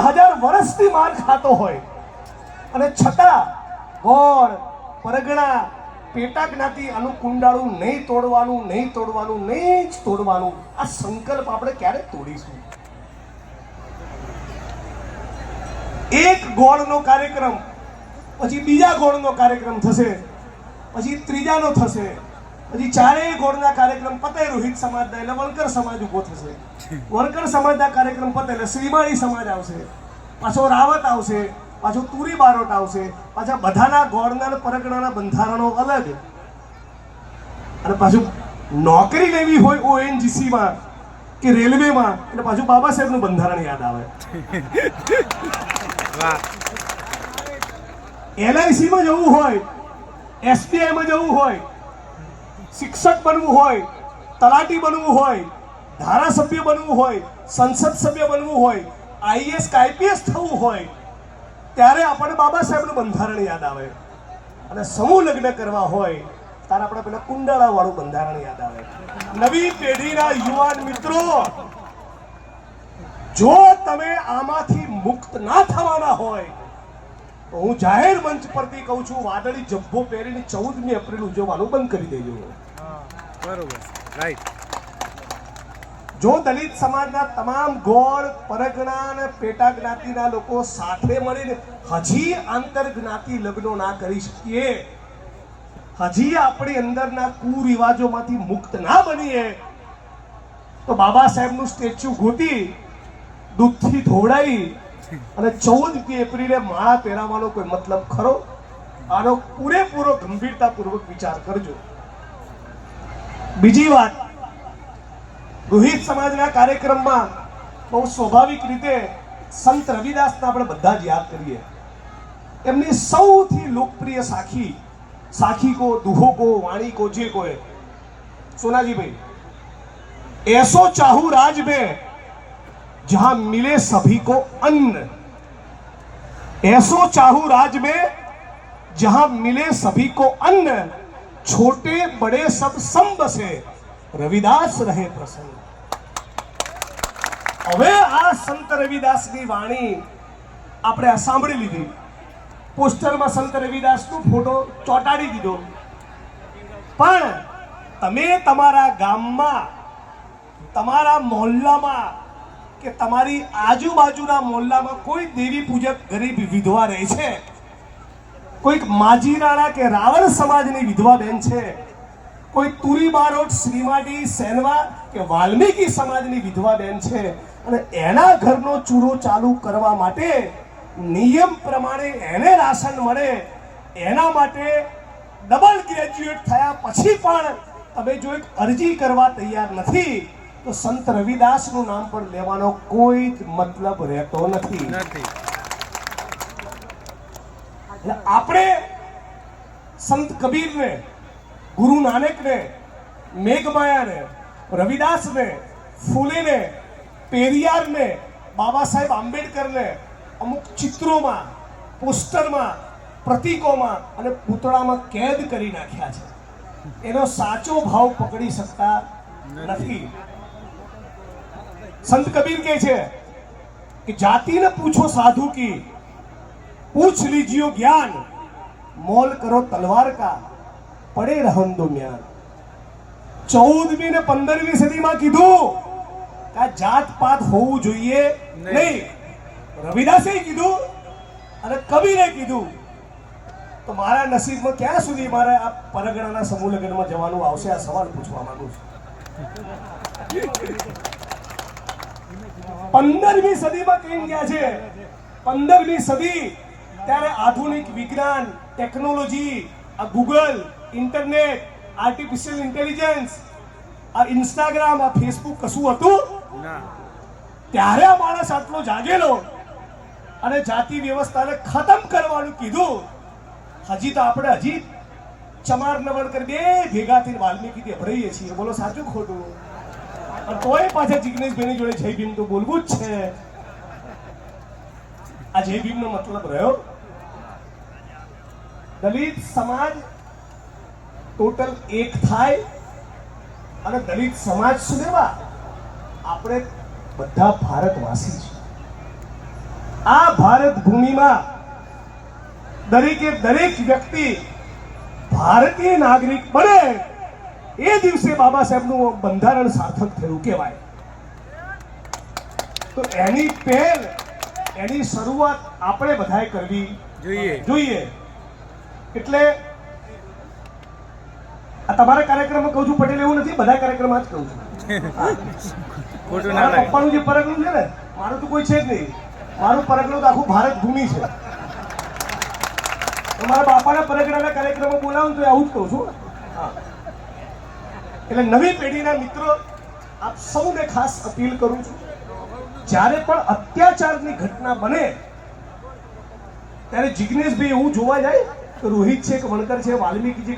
1000 વર્ષથી માર ખાતો હોય અને છતાં ગોળ પરગણા પેટા જ્ઞાતિ આનું કુંડાળું નહીં તોડવાનું, નહીં તોડવાનું, નહીં જ તોડવાનું, આ સંકલ્પ આપણે ક્યારે તોડીશું? એક ગોળનો કાર્યક્રમ, પછી બીજા ગોળનો કાર્યક્રમ થશે, પછી ત્રીજાનો થશે, પછી ચારેય ગોળના કાર્યક્રમ પતે રોહિત સમાજના એટલે વણકર સમાજ ઉભો થશે, વણકર સમાજના કાર્યક્રમ પતે એટલે શ્રીમાળી સમાજ આવશે, પાછો રાવત આવશે, પાછું તુરી બારોટ આવશે, પાછા બધાના ગોળના પરગણાના બંધારણો અલગ, અને પાછું નોકરી લેવી હોય ONGCમાં કે રેલવેમાં એટલે પાછું બાબા સાહેબનું બંધારણ યાદ આવે. LICમાં જવું હોય, SBIમાં જવું હોય, શિક્ષક બનવું હોય, તલાટી બનવું હોય, ધારાસભ્ય બનવું હોય, સંસદ સભ્ય બનવું હોય, IAS કે IPS થવું હોય, ત્યારે આપણને બાબા સાહેબનું બંધારણ યાદ આવે. અને સમૂહ લગ્ન કરવા હોય ત્યારે આપણે પેલા કુંડાળા વાળું બંધારણ યાદ આવે. નવી પેઢીના યુવાન મિત્રો, જો તમે આમાંથી મુક્ત ના થવાના હોય તો હું જાહેર મંચ પરથી કહું છું, વાદળી જબ્બો પહેરીને 14મી એપ્રિલ ઉજવવાનું બંધ કરી દેજો. બરોબર, રાઈટ. જો દલિત સમાજના તમામ ગોળ પરગણા અને પેટા જ્ઞાતિના લોકો સાથે મળીને હજી આંતર જ્ઞાતિ લગ્નો ના કરી શકીએ, હજી આપણી અંદરના કુરિવાજોમાંથી મુક્ત ના બનીએ, તો બાબા સાહેબનું સ્ટેચ્યુ ગોતી દૂધથી ધોવડાવી અને 14મી એપ્રિલે માળા પહેરાવવાનો કોઈ મતલબ ખરો? આનો પૂરેપૂરો ગંભીરતાપૂર્વક વિચાર કરજો. બીજી વાત, રોહિત સમાજના કાર્યક્રમમાં બહુ સ્વાભાવિક રીતે સંત રવિદાસને આપણે બધા જ યાદ કરીએ. એમની સૌથી લોકપ્રિય સાખી, साखी को, दुहो को, वाणी को, जे को है सोनाजी भाई, ऐसो चाहू राज में जहां मिले सभी को अन्न, ऐसो चाहू राज में जहां मिले सभी को अन्न, छोटे बड़े सब संब से रविदास रहे प्रसन्न. હવે આ સંત રવિદાસની વાણી આપણે સાંભળી લીધી, પોસ્ટરમાં સંત રવિદાસનો ફોટો ચોંટાડી દીધો, પણ તમે તમારા ગામમાં, તમારા મોહલ્લામાં કે તમારી આજુબાજુના મોહલ્લામાં કોઈ દેવી પૂજક ગરીબ વિધવા રહે છે, કોઈક માજીરાણા કે રાવણ સમાજની વિધવા બેન છે, કોઈ તુરી બારોટ, શ્રીમાળી, સેનવા કે વાલ્મીકી સમાજની વિધવા બેન છે, અને એના ઘરનો ચૂરો ચાલુ કરવા માટે નિયમ પ્રમાણે એને રાશન મળે, એના માટે ડબલ ગ્રેજ્યુએટ થયા પછી પણ તમે જો એક અરજી કરવા તૈયાર નથી, તો સંત રવિદાસનું નામ પણ લેવાનો કોઈ જ મતલબ રહેતો નથી. આપણે સંત કબીરને, ગુરુ નાનકને, મેઘમાયાને, રવિદાસને, ફૂલેને, પેરિયારને, બાબા સાહેબ આંબેડકરને અમુક ચિત્રોમાં, પોસ્ટરમાં, પ્રતીકોમાં અને પૂતળામાં કેદ કરી નાખ્યા છે. એનો સાચો ભાવ પકડી શકતા નથી. સંત કબીર કહે છે કે જાતિને પૂછો સાધુ કી, પૂછ લીजियो જ્ઞાન, મોલ કરો તલવાર કા, પડે રહન દો म्यान. 14મી ને 15મી સદીમાં કીધું કે જાત પાત હોવું જોઈએ નહીં. રવિદાસે કીધું અને કબીરે કીધું. તો મારા નસીબમાં ક્યાં સુધી મારે આ પરગણાના સમૂહ લગ્નમાં જવાનું આવશે? આ સવાલ પૂછવા માંગુ છું. 15મી સદીમાં કેમ ગયા છે? 15મી સદી ત્યારે આધુનિક વિજ્ઞાન, ટેકનોલોજી, આ ગૂગલ, ઇન્ટરનેટ, આર્ટિફિશિયલ ઇન્ટેલિજન્સ, આ ઇન્સ્ટાગ્રામ, આ ફેસબુક કશું હતું? ત્યારે આ માણસ આટલો જાગેલો અને જાતિ વ્યવસ્થાને ખતમ કરવાનું કીધું. હજી તો આપણે ચમાર નવડ કરી બે ભેગા થઈને વાલ્મીકી અભરાઈએ છીએ. બોલો સાચું ખોટું? તોય પાછા જિગ્નેશભાઈની જોડે જય ભીમ તો બોલવું જ છે. આ જય ભીમનો મતલબ રહ્યો દલિત સમાજ ટોટલ એક થાય અને દલિત સમાજ સુધીમાં આપણે બધા ભારતવાસી છીએ. આ ભારત ભૂમિમાં દરેકે દરેક વ્યક્તિ ભારતીય નાગરિક બને એ દિવસે બાબા સાહેબનું બંધારણ સાર્થક થયું કહેવાય. તો એની પહેલ, એની શરૂઆત આપણે બધાએ કરવી જોઈએ. એટલે આ તમારા કાર્યક્રમમાં કહું છું પટેલ, એવું નથી, બધા કાર્યક્રમમાં જ કહું છું. ખોટું ના મારા લાગે. પપ્પાનું જે પરગણું છે ને, મારું તો કોઈ છે જ નહીં. મારું પરગણું તો આખું ભારત ભૂમિ છે. તો મારા બાપાના પરગણાના કાર્યક્રમમાં બોલાવું તો આવું જ કહું છું. હા. એટલે નવી પેઢીના મિત્રો, આપ સૌને ખાસ અપીલ કરું છું, જ્યારે પણ અત્યાચારની ઘટના બને ત્યારે જિજ્ઞેશભાઈ એવું જોવા જાય કે રોહિત છે કે વણકર છે, વાલ્મીકી છે